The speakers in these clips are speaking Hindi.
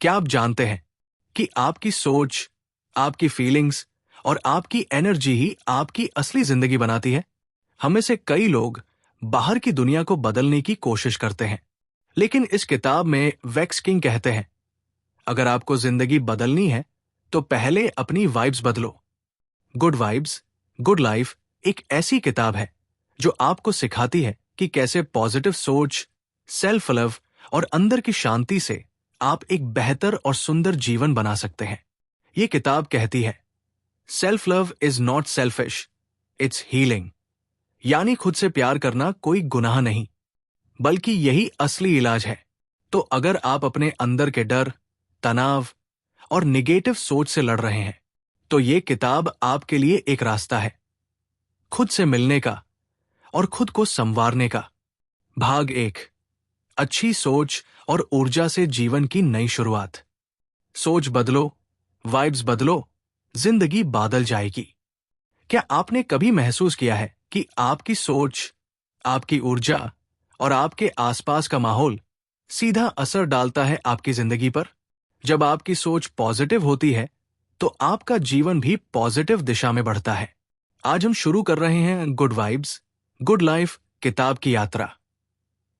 क्या आप जानते हैं कि आपकी सोच, आपकी फीलिंग्स और आपकी एनर्जी ही आपकी असली जिंदगी बनाती है? हम में से कई लोग बाहर की दुनिया को बदलने की कोशिश करते हैं, लेकिन इस किताब में वेक्स किंग कहते हैं, अगर आपको जिंदगी बदलनी है तो पहले अपनी वाइब्स बदलो। गुड वाइब्स, गुड लाइफ एक ऐसी किताब है जो आपको सिखाती है कि कैसे पॉजिटिव सोच, सेल्फ लव और अंदर की शांति से आप एक बेहतर और सुंदर जीवन बना सकते हैं। ये किताब कहती है, self love is not selfish, it's healing. यानी खुद से प्यार करना कोई गुनाह नहीं, बल्कि यही असली इलाज है। तो अगर आप अपने अंदर के डर, तनाव और निगेटिव सोच से लड़ रहे हैं, तो ये किताब आपके लिए एक रास्ता है, खुद से मिलने का और खुद को संवारने का। भाग 1, अच्छी सोच और ऊर्जा से जीवन की नई शुरुआत। सोच बदलो, वाइब्स बदलो, जिंदगी बादल जाएगी। क्या आपने कभी महसूस किया है कि आपकी सोच, आपकी ऊर्जा और आपके आसपास का माहौल सीधा असर डालता है आपकी जिंदगी पर? जब आपकी सोच पॉजिटिव होती है तो आपका जीवन भी पॉजिटिव दिशा में बढ़ता है। आज हम शुरू कर रहे हैं गुड वाइब्स, गुड लाइफ किताब की यात्रा।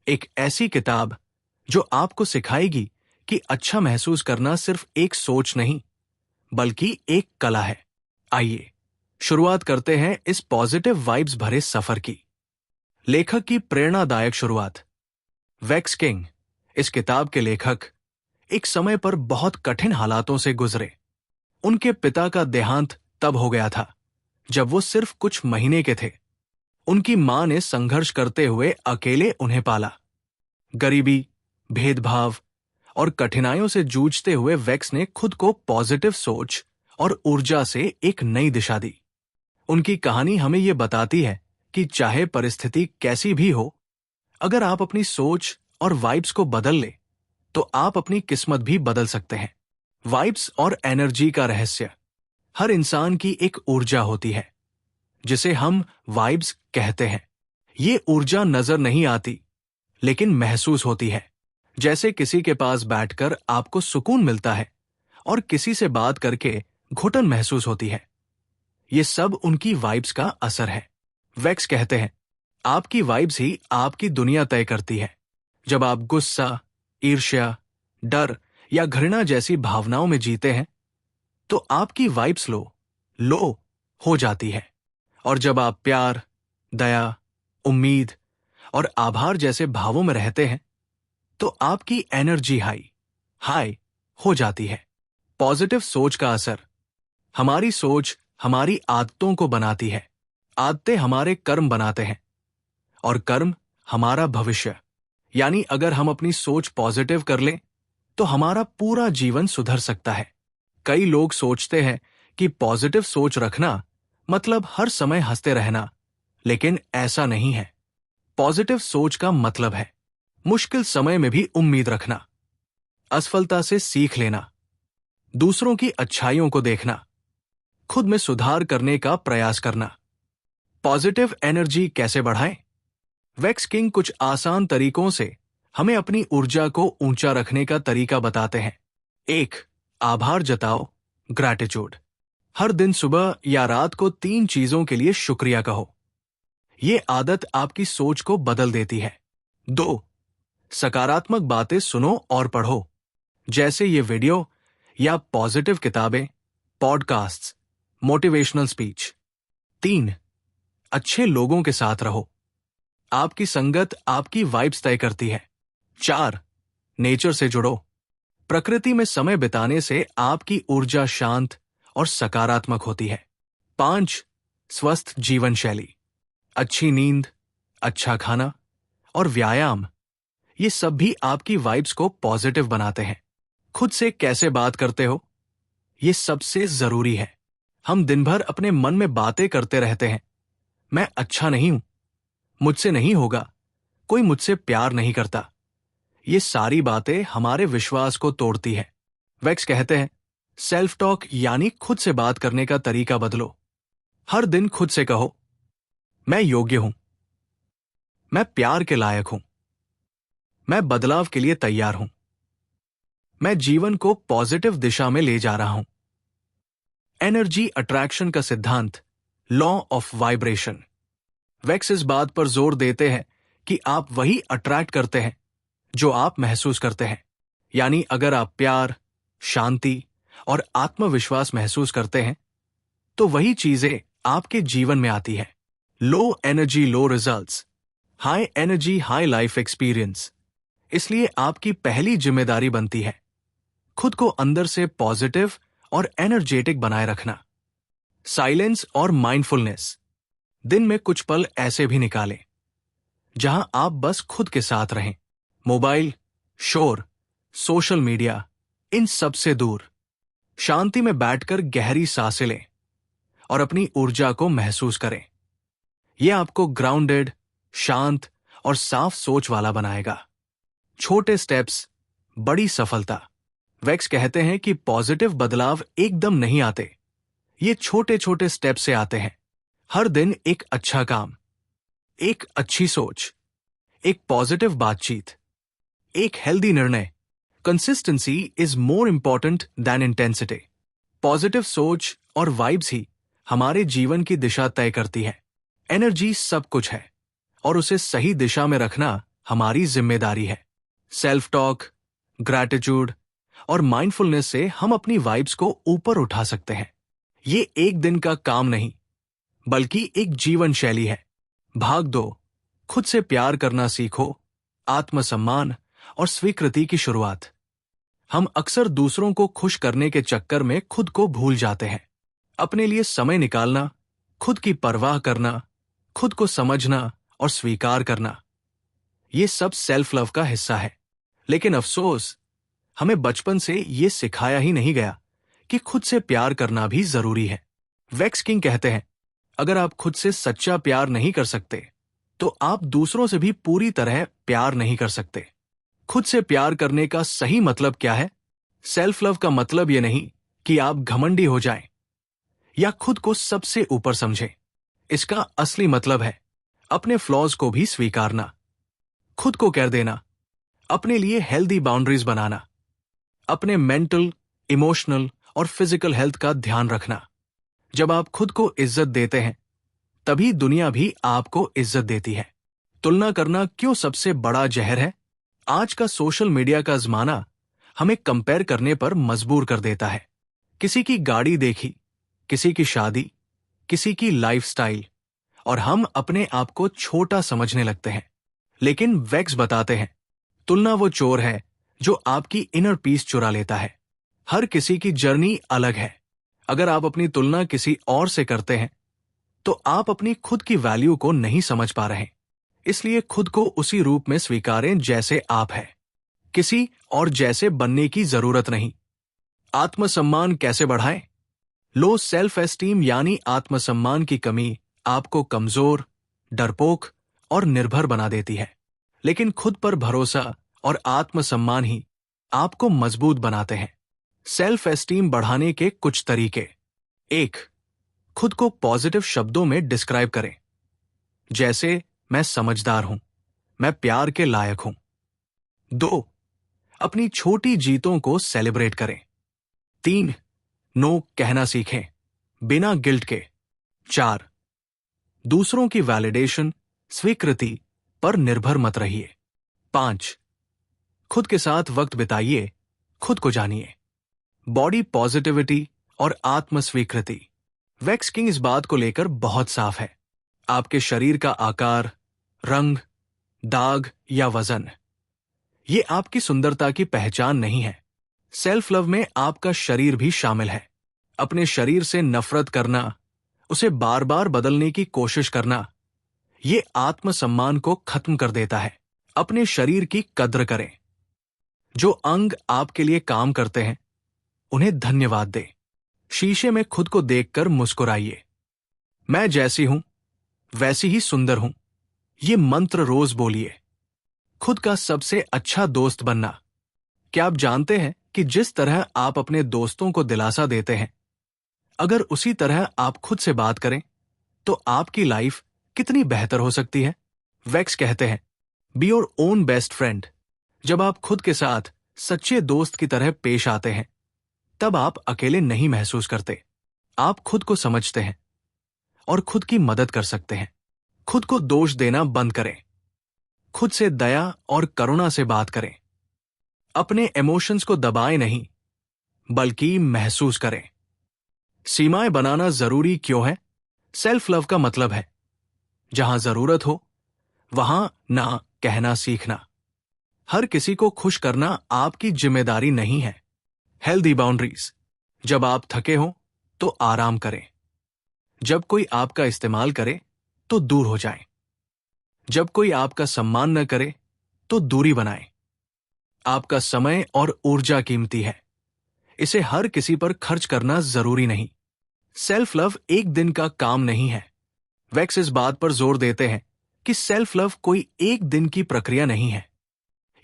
एक ऐसी किताब जो आपको सिखाएगी कि अच्छा महसूस करना सिर्फ एक सोच नहीं, बल्कि एक कला है। आइए शुरुआत करते हैं इस पॉजिटिव वाइब्स भरे सफर की। लेखक की प्रेरणादायक शुरुआत। वेक्स किंग, इस किताब के लेखक, एक समय पर बहुत कठिन हालातों से गुजरे। उनके पिता का देहांत तब हो गया था जब वो सिर्फ कुछ महीने के थे। उनकी मां ने संघर्ष करते हुए अकेले उन्हें पाला। गरीबी, भेदभाव और कठिनाइयों से जूझते हुए वेक्स ने खुद को पॉजिटिव सोच और ऊर्जा से एक नई दिशा दी। उनकी कहानी हमें ये बताती है कि चाहे परिस्थिति कैसी भी हो, अगर आप अपनी सोच और वाइब्स को बदल ले, तो आप अपनी किस्मत भी बदल सकते हैं। वाइब्स और एनर्जी का रहस्य। हर इंसान की एक ऊर्जा होती है, जिसे हम वाइब्स कहते हैं। ये ऊर्जा नजर नहीं आती, लेकिन महसूस होती है। जैसे किसी के पास बैठकर आपको सुकून मिलता है और किसी से बात करके घुटन महसूस होती है। ये सब उनकी वाइब्स का असर है। वेक्स कहते हैं, आपकी वाइब्स ही आपकी दुनिया तय करती है। जब आप गुस्सा, ईर्ष्या, डर या घृणा जैसी भावनाओं में जीते हैं, तो आपकी वाइब्स लो हो जाती है। और जब आप प्यार, दया, उम्मीद और आभार जैसे भावों में रहते हैं, तो आपकी एनर्जी हाई हो जाती है। पॉजिटिव सोच का असर। हमारी सोच हमारी आदतों को बनाती है, आदतें हमारे कर्म बनाते हैं और कर्म हमारा भविष्य। यानी अगर हम अपनी सोच पॉजिटिव कर लें तो हमारा पूरा जीवन सुधर सकता है। कई लोग सोचते हैं कि पॉजिटिव सोच रखना मतलब हर समय हंसते रहना, लेकिन ऐसा नहीं है। पॉजिटिव सोच का मतलब है मुश्किल समय में भी उम्मीद रखना, असफलता से सीख लेना, दूसरों की अच्छाइयों को देखना, खुद में सुधार करने का प्रयास करना। पॉजिटिव एनर्जी कैसे बढ़ाएं? वेक्स किंग कुछ आसान तरीकों से हमें अपनी ऊर्जा को ऊंचा रखने का तरीका बताते हैं। 1, आभार जताओ, ग्रैटिट्यूड। हर दिन सुबह या रात को 3 चीजों के लिए शुक्रिया कहो। ये आदत आपकी सोच को बदल देती है। 2, सकारात्मक बातें सुनो और पढ़ो, जैसे ये वीडियो या पॉजिटिव किताबें, पॉडकास्ट्स, मोटिवेशनल स्पीच। 3, अच्छे लोगों के साथ रहो, आपकी संगत आपकी वाइब्स तय करती है। 4, नेचर से जुड़ो, प्रकृति में समय बिताने से आपकी ऊर्जा शांत और सकारात्मक होती है। 5, स्वस्थ जीवन शैली, अच्छी नींद, अच्छा खाना और व्यायाम, ये सब भी आपकी वाइब्स को पॉजिटिव बनाते हैं। खुद से कैसे बात करते हो, ये सबसे जरूरी है। हम दिन भर अपने मन में बातें करते रहते हैं, मैं अच्छा नहीं हूं, मुझसे नहीं होगा, कोई मुझसे प्यार नहीं करता। ये सारी बातें हमारे विश्वास को तोड़ती है। वेक्स कहते हैं, सेल्फ टॉक यानी खुद से बात करने का तरीका बदलो। हर दिन खुद से कहो, मैं योग्य हूं, मैं प्यार के लायक हूं, मैं बदलाव के लिए तैयार हूं। मैं जीवन को पॉजिटिव दिशा में ले जा रहा हूं। एनर्जी अट्रैक्शन का सिद्धांत, लॉ ऑफ वाइब्रेशन। वेक्स इस बात पर जोर देते हैं कि आप वही अट्रैक्ट करते हैं जो आप महसूस करते हैं। यानी अगर आप प्यार, शांति और आत्मविश्वास महसूस करते हैं तो वही चीजें आपके जीवन में आती है। Low energy low results, high energy high life experience. इसलिए आपकी पहली जिम्मेदारी बनती है खुद को अंदर से पॉजिटिव और एनर्जेटिक बनाए रखना। साइलेंस और माइंडफुलनेस। दिन में कुछ पल ऐसे भी निकालें जहां आप बस खुद के साथ रहें। मोबाइल, शोर, सोशल मीडिया, इन सब से दूर शांति में बैठकर गहरी सांसें लें और अपनी ऊर्जा को महसूस करें। यह आपको ग्राउंडेड, शांत और साफ सोच वाला बनाएगा। छोटे स्टेप्स, बड़ी सफलता। वेक्स कहते हैं कि पॉजिटिव बदलाव एकदम नहीं आते, ये छोटे छोटे स्टेप से आते हैं। हर दिन एक अच्छा काम, एक अच्छी सोच, एक पॉजिटिव बातचीत, एक हेल्दी निर्णय। Consistency is more important than intensity. Positive सोच और वाइब्स ही हमारे जीवन की दिशा तय करती है। एनर्जी सब कुछ है और उसे सही दिशा में रखना हमारी जिम्मेदारी है। सेल्फ टॉक, ग्रैटिट्यूड और माइंडफुलनेस से हम अपनी वाइब्स को ऊपर उठा सकते हैं। ये एक दिन का काम नहीं, बल्कि एक जीवन शैली है। भाग दो, खुद से प्यार करना सीखो, आत्मसम्मान और स्वीकृति की शुरुआत। हम अक्सर दूसरों को खुश करने के चक्कर में खुद को भूल जाते हैं। अपने लिए समय निकालना, खुद की परवाह करना, खुद को समझना और स्वीकार करना, ये सब सेल्फ लव का हिस्सा है। लेकिन अफसोस, हमें बचपन से ये सिखाया ही नहीं गया कि खुद से प्यार करना भी जरूरी है। वेक्स किंग कहते हैं, अगर आप खुद से सच्चा प्यार नहीं कर सकते तो आप दूसरों से भी पूरी तरह प्यार नहीं कर सकते। खुद से प्यार करने का सही मतलब क्या है? सेल्फ लव का मतलब यह नहीं कि आप घमंडी हो जाएं या खुद को सबसे ऊपर समझें। इसका असली मतलब है अपने फ्लॉज को भी स्वीकारना, खुद को कह देना, अपने लिए हेल्दी बाउंड्रीज बनाना, अपने मेंटल, इमोशनल और फिजिकल हेल्थ का ध्यान रखना। जब आप खुद को इज्जत देते हैं तभी दुनिया भी आपको इज्जत देती है। तुलना करना क्यों सबसे बड़ा जहर है? आज का सोशल मीडिया का जमाना हमें कंपेयर करने पर मजबूर कर देता है। किसी की गाड़ी देखी, किसी की शादी, किसी की लाइफस्टाइल, और हम अपने आप को छोटा समझने लगते हैं। लेकिन वेक्स बताते हैं, तुलना वो चोर है जो आपकी इनर पीस चुरा लेता है। हर किसी की जर्नी अलग है। अगर आप अपनी तुलना किसी और से करते हैं तो आप अपनी खुद की वैल्यू को नहीं समझ पा रहे। इसलिए खुद को उसी रूप में स्वीकारें जैसे आप हैं। किसी और जैसे बनने की जरूरत नहीं। आत्मसम्मान कैसे बढ़ाएं? लो सेल्फ एस्टीम यानी आत्मसम्मान की कमी आपको कमजोर, डरपोक और निर्भर बना देती है। लेकिन खुद पर भरोसा और आत्मसम्मान ही आपको मजबूत बनाते हैं। सेल्फ एस्टीम बढ़ाने के कुछ तरीके। 1. खुद को पॉजिटिव शब्दों में डिस्क्राइब करें, जैसे मैं समझदार हूं, मैं प्यार के लायक हूं। 2. अपनी छोटी जीतों को सेलिब्रेट करें। 3. नो कहना सीखें, बिना गिल्ट के। 4. दूसरों की वैलिडेशन, स्वीकृति पर निर्भर मत रहिए। 5. खुद के साथ वक्त बिताइए, खुद को जानिए। बॉडी पॉजिटिविटी और आत्म स्वीकृति। वेक्स किंग इस बात को लेकर बहुत साफ है। आपके शरीर का आकार, रंग, दाग या वजन, ये आपकी सुंदरता की पहचान नहीं है। सेल्फ लव में आपका शरीर भी शामिल है। अपने शरीर से नफरत करना, उसे बार बार बदलने की कोशिश करना, ये आत्मसम्मान को खत्म कर देता है। अपने शरीर की कद्र करें। जो अंग आपके लिए काम करते हैं उन्हें धन्यवाद दें। शीशे में खुद को देखकर मुस्कुराइए। मैं जैसी हूं वैसी ही सुंदर हूं, ये मंत्र रोज बोलिए। खुद का सबसे अच्छा दोस्त बनना। क्या आप जानते हैं कि जिस तरह आप अपने दोस्तों को दिलासा देते हैं, अगर उसी तरह आप खुद से बात करें तो आपकी लाइफ कितनी बेहतर हो सकती है? वेक्स कहते हैं, be your own best friend. जब आप खुद के साथ सच्चे दोस्त की तरह पेश आते हैं, तब आप अकेले नहीं महसूस करते। आप खुद को समझते हैं और खुद की मदद कर सकते हैं। खुद को दोष देना बंद करें। खुद से दया और करुणा से बात करें। अपने इमोशंस को दबाएं नहीं, बल्कि महसूस करें। सीमाएं बनाना जरूरी क्यों है? सेल्फ लव का मतलब है जहां जरूरत हो वहां ना कहना सीखना। हर किसी को खुश करना आपकी जिम्मेदारी नहीं है। Healthy boundaries. जब आप थके हो तो आराम करें। जब कोई आपका इस्तेमाल करे तो दूर हो जाएं। जब कोई आपका सम्मान न करे तो दूरी बनाएं। आपका समय और ऊर्जा कीमती है। इसे हर किसी पर खर्च करना जरूरी नहीं। सेल्फ लव एक दिन का काम नहीं है। वैक्स इस बात पर जोर देते हैं कि सेल्फ लव कोई एक दिन की प्रक्रिया नहीं है।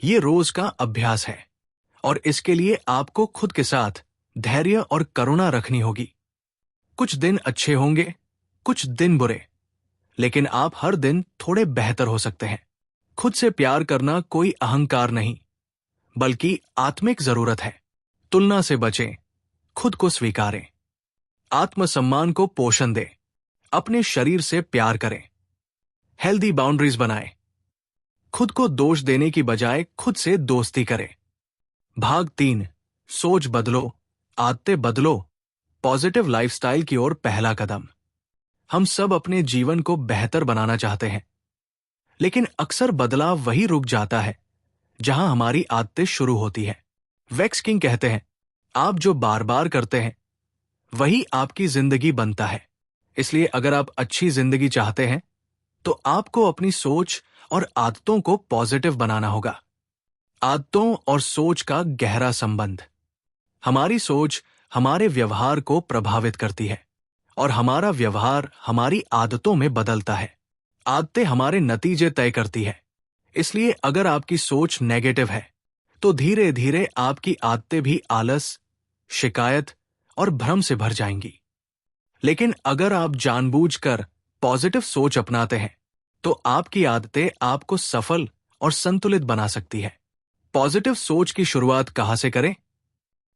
ये रोज का अभ्यास है और इसके लिए आपको खुद के साथ धैर्य और करुणा रखनी होगी। कुछ दिन अच्छे होंगे, कुछ दिन बुरे, लेकिन आप हर दिन थोड़े बेहतर हो सकते हैं। खुद से प्यार करना कोई अहंकार नहीं, बल्कि आत्मिक जरूरत है। तुलना से बचें, खुद को स्वीकारें। आत्मसम्मान को पोषण दें। अपने शरीर से प्यार करें। हेल्दी बाउंड्रीज बनाएं। खुद को दोष देने की बजाय खुद से दोस्ती करें। भाग 3, सोच बदलो, आदतें बदलो, पॉजिटिव लाइफस्टाइल की ओर पहला कदम। हम सब अपने जीवन को बेहतर बनाना चाहते हैं, लेकिन अक्सर बदलाव वही रुक जाता है जहां हमारी आदतें शुरू होती है। वैक्स किंग कहते हैं, आप जो बार बार करते हैं वही आपकी जिंदगी बनता है। इसलिए अगर आप अच्छी जिंदगी चाहते हैं तो आपको अपनी सोच और आदतों को पॉजिटिव बनाना होगा। आदतों और सोच का गहरा संबंध। हमारी सोच हमारे व्यवहार को प्रभावित करती है और हमारा व्यवहार हमारी आदतों में बदलता है। आदतें हमारे नतीजे तय करती है। इसलिए अगर आपकी सोच नेगेटिव है तो धीरे धीरे आपकी आदतें भी आलस, शिकायत और भ्रम से भर जाएंगी। लेकिन अगर आप जानबूझकर पॉजिटिव सोच अपनाते हैं तो आपकी आदतें आपको सफल और संतुलित बना सकती है। पॉजिटिव सोच की शुरुआत कहां से करें?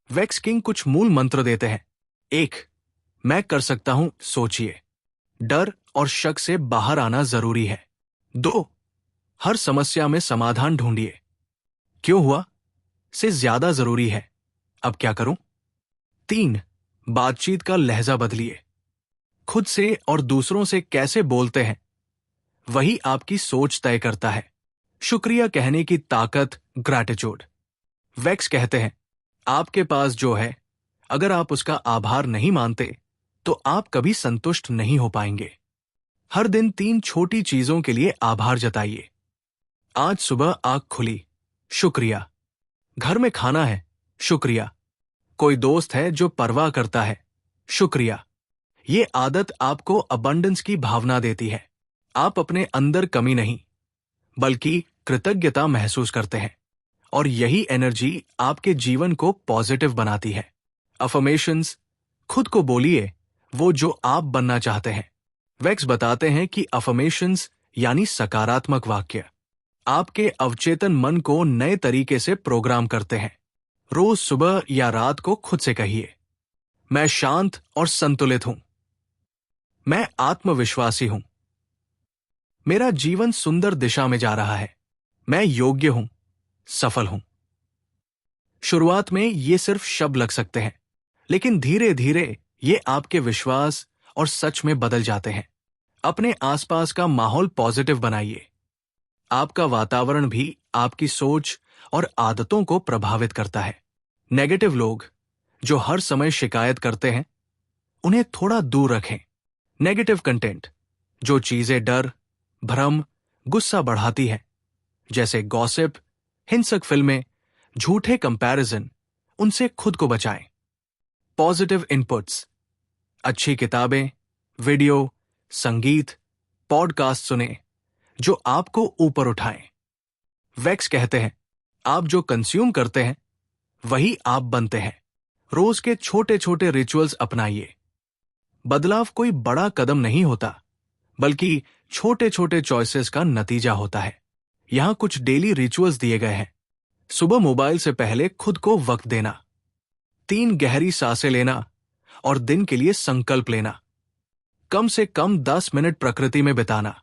वैक्स किंग कुछ मूल मंत्र देते हैं। 1, मैं कर सकता हूं सोचिए। डर और शक से बाहर आना जरूरी है। 2, हर समस्या में समाधान ढूंढिए। क्यों हुआ से ज्यादा जरूरी है, अब क्या करूं? 3, बातचीत का लहजा बदलिए। खुद से और दूसरों से कैसे बोलते हैं वही आपकी सोच तय करता है। शुक्रिया कहने की ताकत, ग्रैटिट्यूड। वैक्स कहते हैं, आपके पास जो है अगर आप उसका आभार नहीं मानते तो आप कभी संतुष्ट नहीं हो पाएंगे। हर दिन 3 छोटी चीजों के लिए आभार जताइए। आज सुबह आंख खुली, शुक्रिया। घर में खाना है, शुक्रिया। कोई दोस्त है जो परवाह करता है, शुक्रिया। ये आदत आपको अबंडेंस की भावना देती है। आप अपने अंदर कमी नहीं, बल्कि कृतज्ञता महसूस करते हैं और यही एनर्जी आपके जीवन को पॉजिटिव बनाती है। अफर्मेशंस। खुद को बोलिए वो जो आप बनना चाहते हैं। वैक्स बताते हैं कि अफर्मेशंस यानी सकारात्मक वाक्य आपके अवचेतन मन को नए तरीके से प्रोग्राम करते हैं। रोज सुबह या रात को खुद से कहिए, मैं शांत और संतुलित हूं। मैं आत्मविश्वासी हूं। मेरा जीवन सुंदर दिशा में जा रहा है। मैं योग्य हूं, सफल हूं। शुरुआत में ये सिर्फ शब्द लग सकते हैं, लेकिन धीरे धीरे ये आपके विश्वास और सच में बदल जाते हैं। अपने आसपास का माहौल पॉजिटिव बनाइए। आपका वातावरण भी आपकी सोच और आदतों को प्रभावित करता है। नेगेटिव लोग जो हर समय शिकायत करते हैं, उन्हें थोड़ा दूर रखें। नेगेटिव कंटेंट जो चीजें डर, भ्रम, गुस्सा बढ़ाती है, जैसे गॉसिप, हिंसक फिल्में, झूठे कंपैरिजन, उनसे खुद को बचाएं। पॉजिटिव इनपुट्स, अच्छी किताबें, वीडियो, संगीत, पॉडकास्ट सुने जो आपको ऊपर उठाएं। वैक्स कहते हैं, आप जो कंज्यूम करते हैं वही आप बनते हैं। रोज के छोटे छोटे रिचुअल्स अपनाइए। बदलाव कोई बड़ा कदम नहीं होता, बल्कि छोटे छोटे चॉइसेस का नतीजा होता है। यहां कुछ डेली रिचुअल्स दिए गए हैं। सुबह मोबाइल से पहले खुद को वक्त देना, 3 गहरी सांसें लेना और दिन के लिए संकल्प लेना। कम से कम 10 मिनट प्रकृति में बिताना।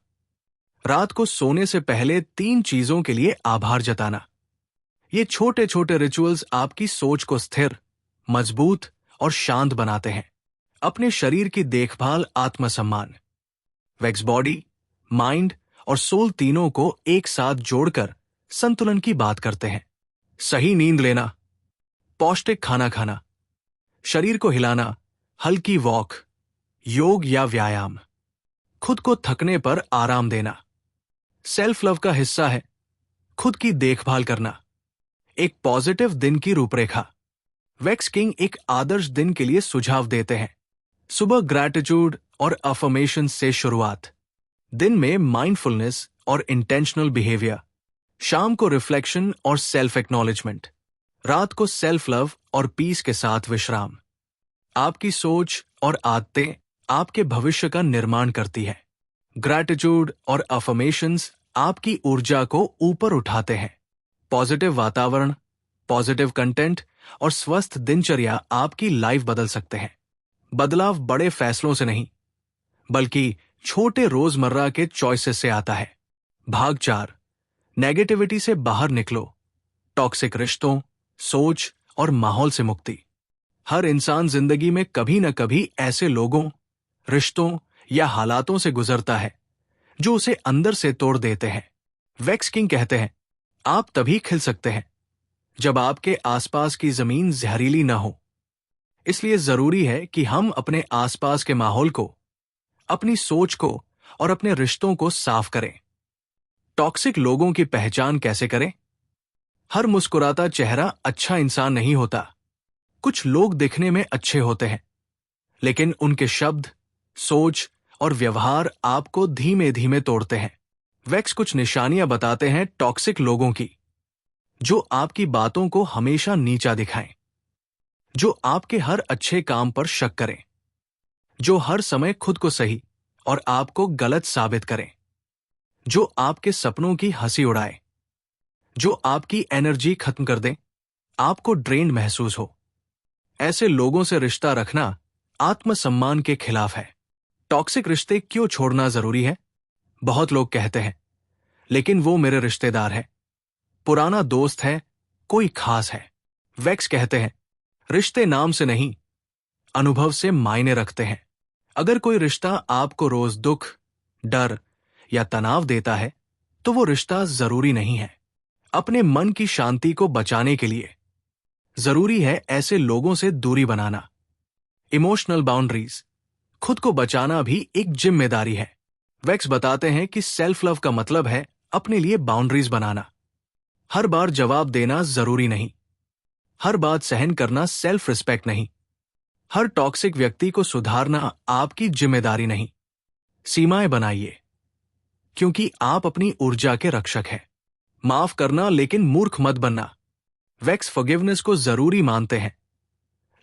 रात को सोने से पहले 3 चीजों के लिए आभार जताना। ये छोटे छोटे रिचुअल्स आपकी सोच को स्थिर, मजबूत और शांत बनाते हैं। अपने शरीर की देखभाल, आत्मसम्मान। वैक्स बॉडी, माइंड और सोल तीनों को एक साथ जोड़कर संतुलन की बात करते हैं। सही नींद लेना, पौष्टिक खाना खाना, शरीर को हिलाना, हल्की वॉक, योग या व्यायाम, खुद को थकने पर आराम देना। सेल्फ लव का हिस्सा है खुद की देखभाल करना। एक पॉजिटिव दिन की रूपरेखा। वैक्स किंग एक आदर्श दिन के लिए सुझाव देते हैं। सुबह ग्रैटिट्यूड और अफर्मेशन से शुरुआत, दिन में माइंडफुलनेस और इंटेंशनल बिहेवियर, शाम को रिफ्लेक्शन और सेल्फ एक्नॉलेजमेंट, रात को सेल्फ लव और पीस के साथ विश्राम। आपकी सोच और आदतें आपके भविष्य का निर्माण करती है। ग्रैटिट्यूड और अफर्मेशंस आपकी ऊर्जा को ऊपर उठाते हैं। पॉजिटिव वातावरण, पॉजिटिव कंटेंट और स्वस्थ दिनचर्या आपकी लाइफ बदल सकते हैं। बदलाव बड़े फैसलों से नहीं, बल्कि छोटे रोजमर्रा के चॉइसेस से आता है। भाग 4, नेगेटिविटी से बाहर निकलो। टॉक्सिक रिश्तों, सोच और माहौल से मुक्ति। हर इंसान जिंदगी में कभी न कभी ऐसे लोगों, रिश्तों या हालातों से गुजरता है जो उसे अंदर से तोड़ देते हैं। वैक्स किंग कहते हैं, आप तभी खिल सकते हैं जब आपके आसपास की जमीन जहरीली ना हो। इसलिए जरूरी है कि हम अपने आसपास के माहौल को, अपनी सोच को और अपने रिश्तों को साफ करें। टॉक्सिक लोगों की पहचान कैसे करें? हर मुस्कुराता चेहरा अच्छा इंसान नहीं होता। कुछ लोग दिखने में अच्छे होते हैं, लेकिन उनके शब्द, सोच और व्यवहार आपको धीमे धीमे तोड़ते हैं। वैक्स कुछ निशानियां बताते हैं टॉक्सिक लोगों की, जो आपकी बातों को हमेशा नीचा दिखाएं, जो आपके हर अच्छे काम पर शक करें, जो हर समय खुद को सही और आपको गलत साबित करें, जो आपके सपनों की हंसी उड़ाए, जो आपकी एनर्जी खत्म कर दें, आपको ड्रेन्ड महसूस हो। ऐसे लोगों से रिश्ता रखना आत्मसम्मान के खिलाफ है। टॉक्सिक रिश्ते क्यों छोड़ना जरूरी है? बहुत लोग कहते हैं, लेकिन वो मेरे रिश्तेदार है, पुराना दोस्त है, कोई खास है। वैक्स कहते हैं, रिश्ते नाम से नहीं, अनुभव से मायने रखते हैं। अगर कोई रिश्ता आपको रोज दुख, डर या तनाव देता है, तो वो रिश्ता जरूरी नहीं है। अपने मन की शांति को बचाने के लिए जरूरी है ऐसे लोगों से दूरी बनाना। इमोशनल बाउंड्रीज, खुद को बचाना भी एक जिम्मेदारी है। वैक्स बताते हैं कि सेल्फ लव का मतलब है अपने लिए बाउंड्रीज बनाना। हर बार जवाब देना जरूरी नहीं, हर बात सहन करना सेल्फ रिस्पेक्ट नहीं, हर टॉक्सिक व्यक्ति को सुधारना आपकी जिम्मेदारी नहीं। सीमाएं बनाइए, क्योंकि आप अपनी ऊर्जा के रक्षक हैं। माफ करना, लेकिन मूर्ख मत बनना। वैक्स फॉरगिवनेस को जरूरी मानते हैं,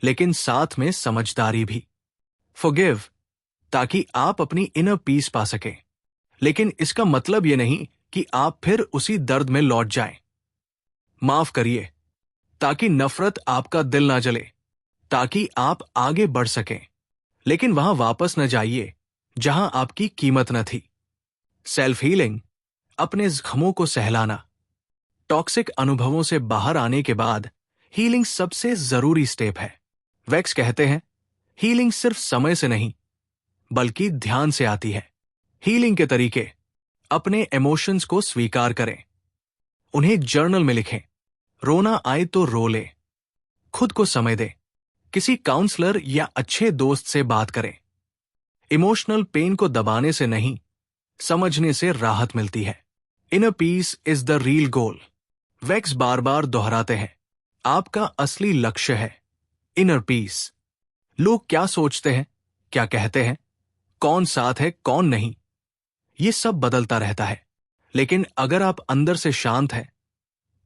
लेकिन साथ में समझदारी भी। फॉरगिव, ताकि आप अपनी इनर पीस पा सकें, लेकिन इसका मतलब यह नहीं कि आप फिर उसी दर्द में लौट जाएं। माफ करिए, ताकि नफरत आपका दिल ना जले, ताकि आप आगे बढ़ सकें, लेकिन वहां वापस न जाइए जहां आपकी कीमत न थी। सेल्फ हीलिंग, अपने जख्मों को सहलाना। टॉक्सिक अनुभवों से बाहर आने के बाद हीलिंग सबसे जरूरी स्टेप है। वैक्स कहते हैं, हीलिंग सिर्फ समय से नहीं, बल्कि ध्यान से आती है। हीलिंग के तरीके: अपने इमोशंस को स्वीकार करें, उन्हें जर्नल में लिखें, रोना आए तो रो ले, खुद को समय दें, किसी काउंसलर या अच्छे दोस्त से बात करें। इमोशनल पेन को दबाने से नहीं, समझने से राहत मिलती है। Inner peace is the real goal. वैक्स बार बार दोहराते हैं, आपका असली लक्ष्य है इनर पीस। लोग क्या सोचते हैं, क्या कहते हैं, कौन साथ है कौन नहीं, ये सब बदलता रहता है, लेकिन अगर आप अंदर से शांत हैं,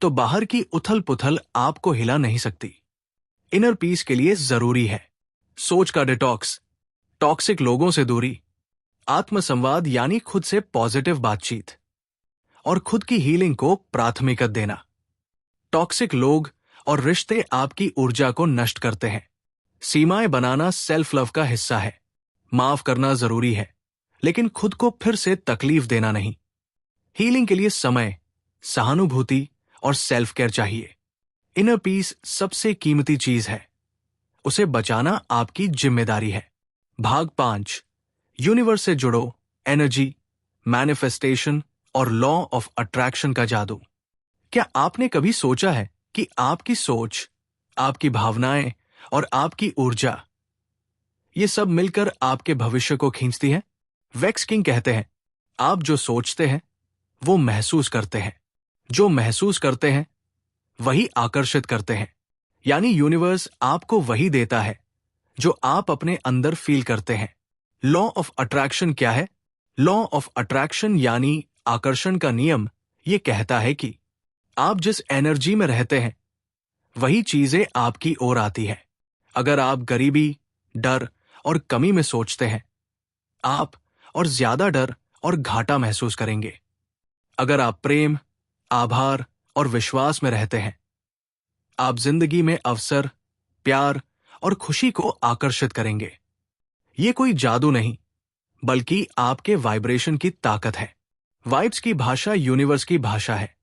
तो बाहर की उथल पुथल आपको हिला नहीं सकती। इनर पीस के लिए जरूरी है सोच का डिटॉक्स, टॉक्सिक लोगों से दूरी, आत्मसंवाद यानी खुद से पॉजिटिव बातचीत, और खुद की हीलिंग को प्राथमिकता देना। टॉक्सिक लोग और रिश्ते आपकी ऊर्जा को नष्ट करते हैं। सीमाएं बनाना सेल्फ लव का हिस्सा है। माफ करना जरूरी है, लेकिन खुद को फिर से तकलीफ देना नहीं। हीलिंग के लिए समय, सहानुभूति और सेल्फ केयर चाहिए। इनर पीस सबसे कीमती चीज है, उसे बचाना आपकी जिम्मेदारी है। भाग 5, यूनिवर्स से जुड़ो, एनर्जी, मैनिफेस्टेशन और लॉ ऑफ अट्रैक्शन का जादू। क्या आपने कभी सोचा है कि आपकी सोच, आपकी भावनाएं और आपकी ऊर्जा, ये सब मिलकर आपके भविष्य को खींचती है? वेक्स किंग कहते हैं, आप जो सोचते हैं वो महसूस करते हैं, जो महसूस करते हैं वही आकर्षित करते हैं। यानी यूनिवर्स आपको वही देता है जो आप अपने अंदर फील करते हैं। लॉ ऑफ अट्रैक्शन क्या है? लॉ ऑफ अट्रैक्शन यानी आकर्षण का नियम ये कहता है कि आप जिस एनर्जी में रहते हैं वही चीजें आपकी ओर आती है। अगर आप गरीबी, डर और कमी में सोचते हैं, आप और ज्यादा डर और घाटा महसूस करेंगे। अगर आप प्रेम, आभार और विश्वास में रहते हैं, आप जिंदगी में अवसर, प्यार और खुशी को आकर्षित करेंगे। ये कोई जादू नहीं, बल्कि आपके वाइब्रेशन की ताकत है। वाइब्स की भाषा यूनिवर्स की भाषा है।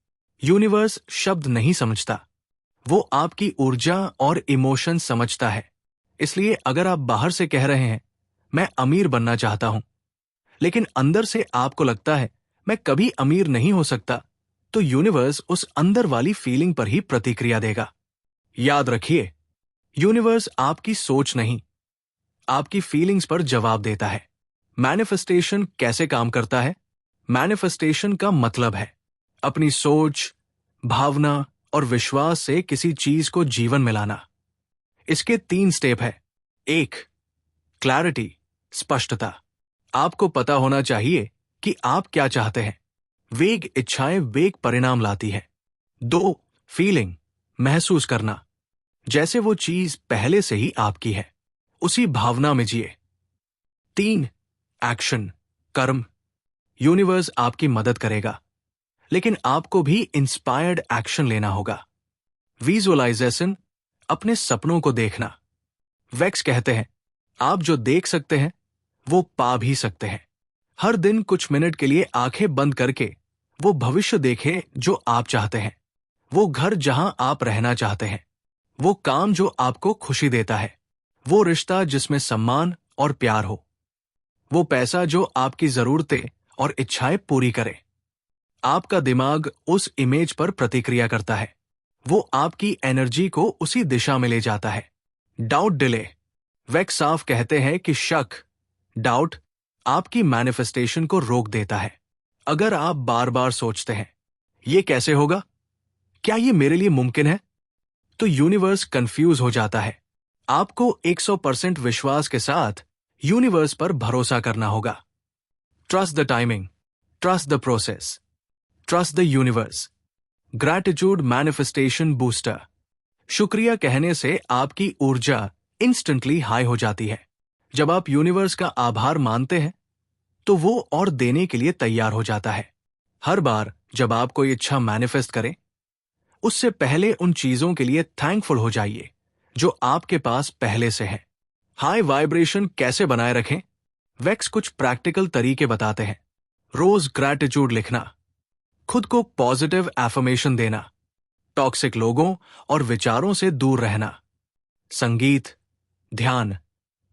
यूनिवर्स शब्द नहीं समझता, वो आपकी ऊर्जा और इमोशन समझता है। इसलिए अगर आप बाहर से कह रहे हैं, मैं अमीर बनना चाहता हूं, लेकिन अंदर से आपको लगता है मैं कभी अमीर नहीं हो सकता, तो यूनिवर्स उस अंदर वाली फीलिंग पर ही प्रतिक्रिया देगा। याद रखिए, यूनिवर्स आपकी सोच नहीं, आपकी फीलिंग्स पर जवाब देता है। मैनिफेस्टेशन कैसे काम करता है? मैनिफेस्टेशन का मतलब है अपनी सोच, भावना और विश्वास से किसी चीज को जीवन में लाना। इसके 3 स्टेप है। 1, क्लैरिटी, स्पष्टता। आपको पता होना चाहिए कि आप क्या चाहते हैं। वेग इच्छाएं वेग परिणाम लाती है। 2, फीलिंग, महसूस करना, जैसे वो चीज पहले से ही आपकी है, उसी भावना में जिए। 3, एक्शन, कर्म। यूनिवर्स आपकी मदद करेगा, लेकिन आपको भी इंस्पायर्ड एक्शन लेना होगा। विजुअलाइजेशन, अपने सपनों को देखना। वेक्स कहते हैं, आप जो देख सकते हैं वो पा भी सकते हैं। हर दिन कुछ मिनट के लिए आंखें बंद करके वो भविष्य देखें जो आप चाहते हैं, वो घर जहां आप रहना चाहते हैं, वो काम जो आपको खुशी देता है, वो रिश्ता जिसमें सम्मान और प्यार हो, वो पैसा जो आपकी जरूरतें और इच्छाएं पूरी करे। आपका दिमाग उस इमेज पर प्रतिक्रिया करता है, वो आपकी एनर्जी को उसी दिशा में ले जाता है। Doubt delay. वेक्स साफ कहते हैं कि शक, डाउट आपकी मैनिफेस्टेशन को रोक देता है। अगर आप बार बार सोचते हैं, ये कैसे होगा, क्या ये मेरे लिए मुमकिन है, तो यूनिवर्स कंफ्यूज हो जाता है। आपको 100% विश्वास के साथ यूनिवर्स पर भरोसा करना होगा। Trust the timing, trust the process, trust the universe. Gratitude manifestation booster. शुक्रिया कहने से आपकी ऊर्जा इंस्टेंटली हाई हो जाती है। जब आप यूनिवर्स का आभार मानते हैं, तो वो और देने के लिए तैयार हो जाता है। हर बार जब आप कोई इच्छा मैनिफेस्ट करें, उससे पहले उन चीजों के लिए थैंकफुल हो जाइए जो आपके पास पहले से है। हाई वाइब्रेशन कैसे बनाए रखें? वेक्स कुछ प्रैक्टिकल तरीके बताते हैं। रोज ग्रैटिट्यूड लिखना, खुद को पॉजिटिव एफर्मेशन देना, टॉक्सिक लोगों और विचारों से दूर रहना, संगीत, ध्यान,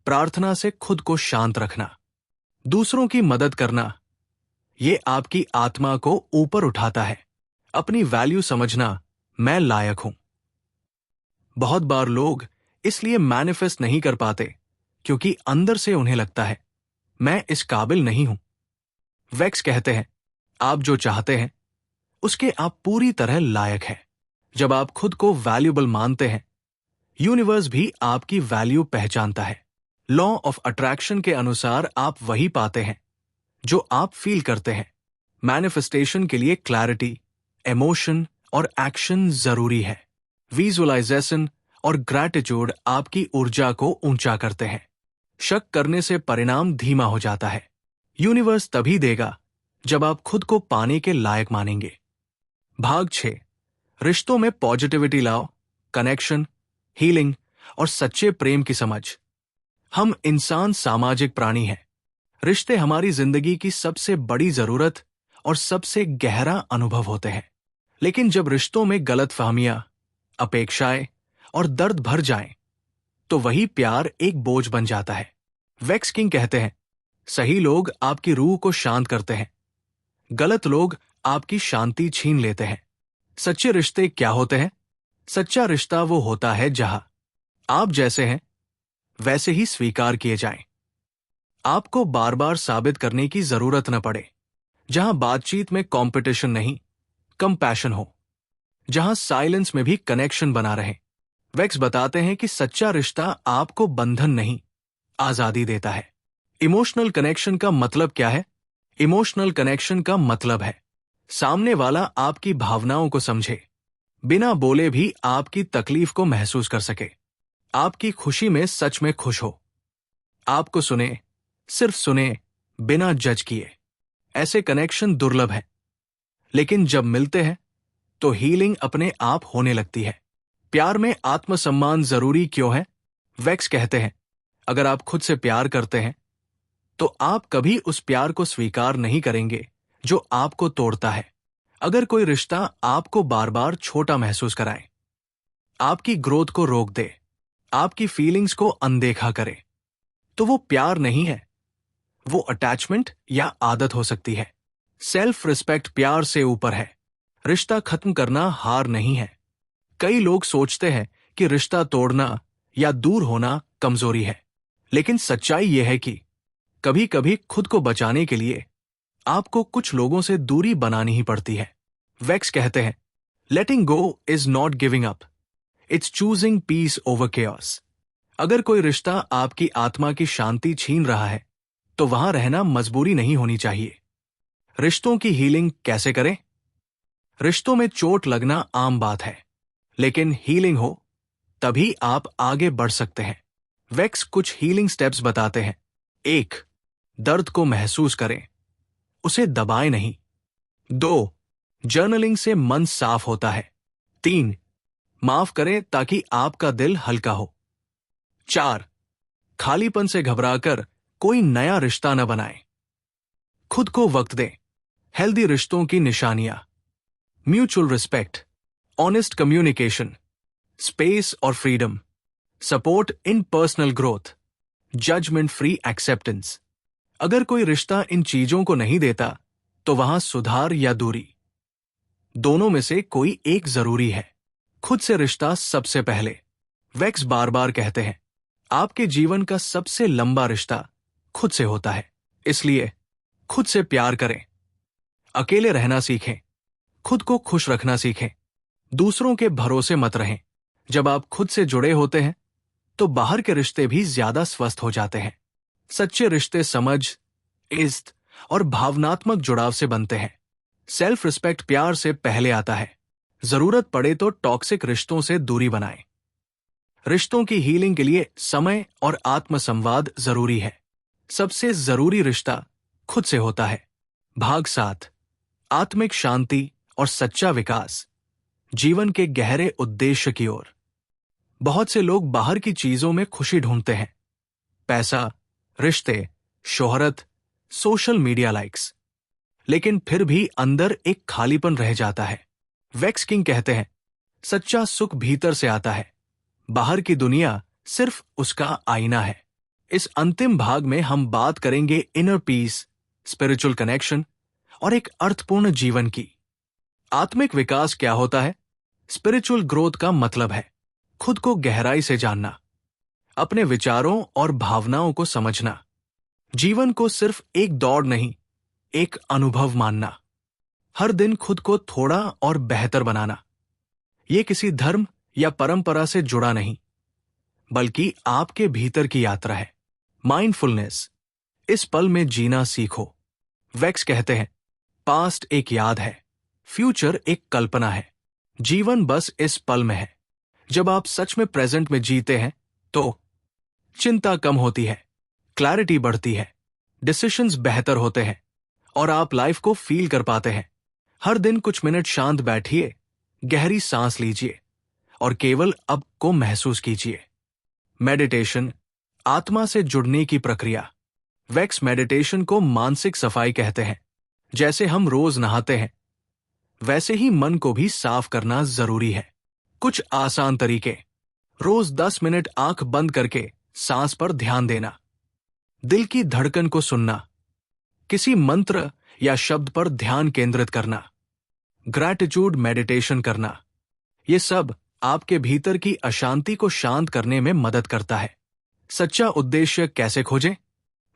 प्रार्थना से खुद को शांत रखना, दूसरों की मदद करना, ये आपकी आत्मा को ऊपर उठाता है। अपनी वैल्यू समझना, मैं लायक हूं। बहुत बार लोग इसलिए मैनिफेस्ट नहीं कर पाते क्योंकि अंदर से उन्हें लगता है, मैं इस काबिल नहीं हूं। वेक्स कहते हैं, आप जो चाहते हैं उसके आप पूरी तरह लायक हैं। जब आप खुद को वैल्यूएबल मानते हैं, यूनिवर्स भी आपकी वैल्यू पहचानता है। लॉ ऑफ अट्रैक्शन के अनुसार आप वही पाते हैं जो आप फील करते हैं। मैनिफेस्टेशन के लिए क्लैरिटी, इमोशन और एक्शन जरूरी है। विजुअलाइजेशन और ग्रैटिट्यूड आपकी ऊर्जा को ऊंचा करते हैं। शक करने से परिणाम धीमा हो जाता है। यूनिवर्स तभी देगा जब आप खुद को पाने के लायक मानेंगे। भाग 6, रिश्तों में पॉजिटिविटी लाओ, कनेक्शन, हीलिंग और सच्चे प्रेम की समझ। हम इंसान सामाजिक प्राणी हैं। रिश्ते हमारी जिंदगी की सबसे बड़ी जरूरत और सबसे गहरा अनुभव होते हैं। लेकिन जब रिश्तों में गलतफहमियां, अपेक्षाएं और दर्द भर जाएं, तो वही प्यार एक बोझ बन जाता है। वेक्स किंग कहते हैं, सही लोग आपकी रूह को शांत करते हैं, गलत लोग आपकी शांति छीन लेते हैं। सच्चे रिश्ते क्या होते हैं? सच्चा रिश्ता वो होता है जहां आप जैसे हैं वैसे ही स्वीकार किए जाएं, आपको बार बार साबित करने की जरूरत न पड़े, जहां बातचीत में कंपटीशन नहीं, कंपैशन हो, जहां साइलेंस में भी कनेक्शन बना रहे। वेक्स बताते हैं कि सच्चा रिश्ता आपको बंधन नहीं, आजादी देता है। इमोशनल कनेक्शन का मतलब क्या है? इमोशनल कनेक्शन का मतलब है सामने वाला आपकी भावनाओं को समझे, बिना बोले भी आपकी तकलीफ को महसूस कर सके, आपकी खुशी में सच में खुश हो, आपको सुने, सिर्फ सुने, बिना जज किए। ऐसे कनेक्शन दुर्लभ हैं, लेकिन जब मिलते हैं तो हीलिंग अपने आप होने लगती है। प्यार में आत्मसम्मान जरूरी क्यों है? वेक्स कहते हैं, अगर आप खुद से प्यार करते हैं तो आप कभी उस प्यार को स्वीकार नहीं करेंगे जो आपको तोड़ता है। अगर कोई रिश्ता आपको बार बार छोटा महसूस कराए, आपकी ग्रोथ को रोक दे, आपकी फीलिंग्स को अनदेखा करे, तो वो प्यार नहीं है, वो अटैचमेंट या आदत हो सकती है। सेल्फ रिस्पेक्ट प्यार से ऊपर है। रिश्ता खत्म करना हार नहीं है। कई लोग सोचते हैं कि रिश्ता तोड़ना या दूर होना कमजोरी है, लेकिन सच्चाई यह है कि कभी कभी खुद को बचाने के लिए आपको कुछ लोगों से दूरी बनानी ही पड़ती है। वेक्स कहते हैं, letting go is not giving up, it's choosing peace over chaos. अगर कोई रिश्ता आपकी आत्मा की शांति छीन रहा है तो वहां रहना मजबूरी नहीं होनी चाहिए। रिश्तों की हीलिंग कैसे करें? रिश्तों में चोट लगना आम बात है, लेकिन हीलिंग हो तभी आप आगे बढ़ सकते हैं। वेक्स कुछ हीलिंग स्टेप्स बताते हैं। 1. दर्द को महसूस करें, उसे दबाएं नहीं। 2. जर्नलिंग से मन साफ होता है। 3. माफ करें ताकि आपका दिल हल्का हो। 4. खालीपन से घबराकर कोई नया रिश्ता न बनाएं। खुद को वक्त दें। हेल्दी रिश्तों की निशानियां: mutual respect, honest communication, space और freedom, support in personal growth, judgement free acceptance. अगर कोई रिश्ता इन चीजों को नहीं देता तो वहां सुधार या दूरी, दोनों में से कोई एक जरूरी है। खुद से रिश्ता सबसे पहले। वेक्स बार बार कहते हैं, आपके जीवन का सबसे लंबा रिश्ता खुद से होता है, इसलिए खुद से प्यार करें। अकेले रहना सीखें, खुद को खुश रखना सीखें, दूसरों के भरोसे मत रहें। जब आप खुद से जुड़े होते हैं तो बाहर के रिश्ते भी ज्यादा स्वस्थ हो जाते हैं। सच्चे रिश्ते समझ, इज्जत और भावनात्मक जुड़ाव से बनते हैं। सेल्फ रिस्पेक्ट प्यार से पहले आता है। जरूरत पड़े तो टॉक्सिक रिश्तों से दूरी बनाएं। रिश्तों की हीलिंग के लिए समय और आत्मसंवाद जरूरी है। सबसे जरूरी रिश्ता खुद से होता है। भाग 7, आत्मिक शांति और सच्चा विकास, जीवन के गहरे उद्देश्य की ओर। बहुत से लोग बाहर की चीजों में खुशी ढूंढते हैं, पैसा, रिश्ते, शोहरत, सोशल मीडिया लाइक्स, लेकिन फिर भी अंदर एक खालीपन रह जाता है। वेक्स किंग कहते हैं, सच्चा सुख भीतर से आता है, बाहर की दुनिया सिर्फ उसका आईना है। इस अंतिम भाग में हम बात करेंगे इनर पीस, स्पिरिचुअल कनेक्शन और एक अर्थपूर्ण जीवन की। आत्मिक विकास क्या होता है? स्पिरिचुअल ग्रोथ का मतलब है खुद को गहराई से जानना, अपने विचारों और भावनाओं को समझना, जीवन को सिर्फ एक दौड़ नहीं, एक अनुभव मानना, हर दिन खुद को थोड़ा और बेहतर बनाना। यह किसी धर्म या परंपरा से जुड़ा नहीं, बल्कि आपके भीतर की यात्रा है। माइंडफुलनेस, इस पल में जीना सीखो। वेक्स कहते हैं, पास्ट एक याद है, फ्यूचर एक कल्पना है, जीवन बस इस पल में है। जब आप सच में प्रेजेंट में जीते हैं तो चिंता कम होती है, क्लैरिटी बढ़ती है, डिसीजंस बेहतर होते हैं और आप लाइफ को फील कर पाते हैं। हर दिन कुछ मिनट शांत बैठिए, गहरी सांस लीजिए और केवल अब को महसूस कीजिए। मेडिटेशन, आत्मा से जुड़ने की प्रक्रिया। वैक्स मेडिटेशन को मानसिक सफाई कहते हैं। जैसे हम रोज नहाते हैं, वैसे ही मन को भी साफ करना जरूरी है। कुछ आसान तरीके। रोज 10 मिनट आंख बंद करके सांस पर ध्यान देना, दिल की धड़कन को सुनना, किसी मंत्र या शब्द पर ध्यान केंद्रित करना, ग्रैटिट्यूड मेडिटेशन करना। ये सब आपके भीतर की अशांति को शांत करने में मदद करता है। सच्चा उद्देश्य कैसे खोजें?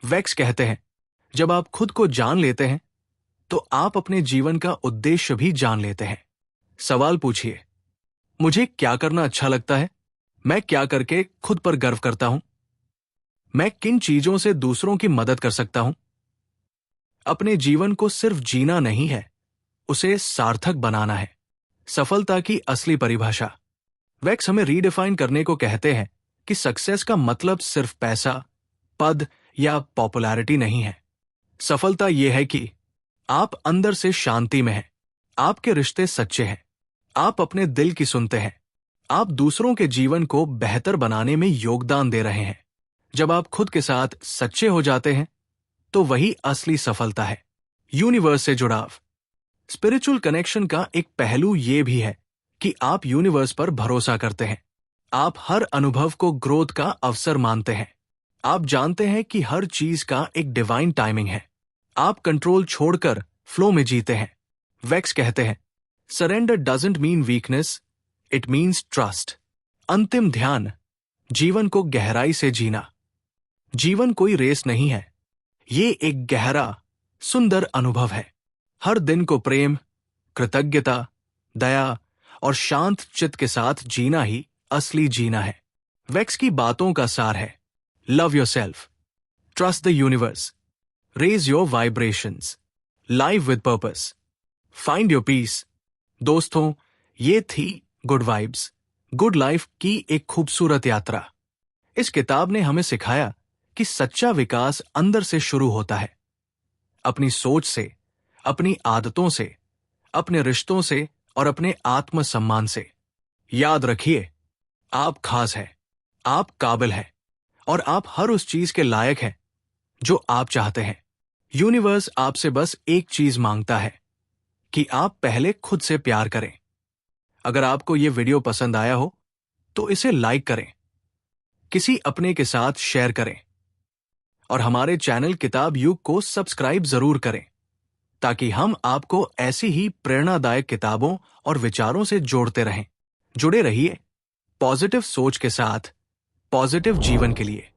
वैक्स कहते हैं, जब आप खुद को जान लेते हैं तो आप अपने जीवन का उद्देश्य भी जान लेते हैं। सवाल पूछिए, मुझे क्या करना अच्छा लगता है? मैं क्या करके खुद पर गर्व करता हूं? मैं किन चीजों से दूसरों की मदद कर सकता हूं? अपने जीवन को सिर्फ जीना नहीं है, उसे सार्थक बनाना है। सफलता की असली परिभाषा। वैक्स हमें रीडिफाइन करने को कहते हैं कि सक्सेस का मतलब सिर्फ पैसा, पद या पॉपुलैरिटी नहीं है। सफलता यह है कि आप अंदर से शांति में हैं, आपके रिश्ते सच्चे हैं, आप अपने दिल की सुनते हैं, आप दूसरों के जीवन को बेहतर बनाने में योगदान दे रहे हैं। जब आप खुद के साथ सच्चे हो जाते हैं तो वही असली सफलता है। यूनिवर्स से जुड़ाव। स्पिरिचुअल कनेक्शन का एक पहलू यह भी है कि आप यूनिवर्स पर भरोसा करते हैं। आप हर अनुभव को ग्रोथ का अवसर मानते हैं। आप जानते हैं कि हर चीज का एक डिवाइन टाइमिंग है। आप कंट्रोल छोड़कर फ्लो में जीते हैं। वैक्स कहते हैं, surrender doesn't mean weakness, it means trust. अंतिम ध्यान, जीवन को गहराई से जीना। जीवन कोई रेस नहीं है, ये एक गहरा, सुंदर अनुभव है। हर दिन को प्रेम, कृतज्ञता, दया और शांत चित्त के साथ जीना ही असली जीना है। वैक्स की बातों का सार है, love yourself, trust the universe, raise your vibrations, live with purpose, find your peace. दोस्तों, ये थी गुड वाइब्स, गुड लाइफ की एक खूबसूरत यात्रा। इस किताब ने हमें सिखाया कि सच्चा विकास अंदर से शुरू होता है, अपनी सोच से, अपनी आदतों से, अपने रिश्तों से और अपने आत्मसम्मान से। याद रखिए, आप खास हैं, आप काबिल हैं और आप हर उस चीज के लायक हैं जो आप चाहते हैं। यूनिवर्स आपसे बस एक चीज मांगता है कि आप पहले खुद से प्यार करें। अगर आपको यह वीडियो पसंद आया हो तो इसे लाइक करें, किसी अपने के साथ शेयर करें और हमारे चैनल किताब युग को सब्सक्राइब जरूर करें ताकि हम आपको ऐसी ही प्रेरणादायक किताबों और विचारों से जोड़ते रहें। जुड़े रहिए पॉजिटिव सोच के साथ, पॉजिटिव जीवन के लिए।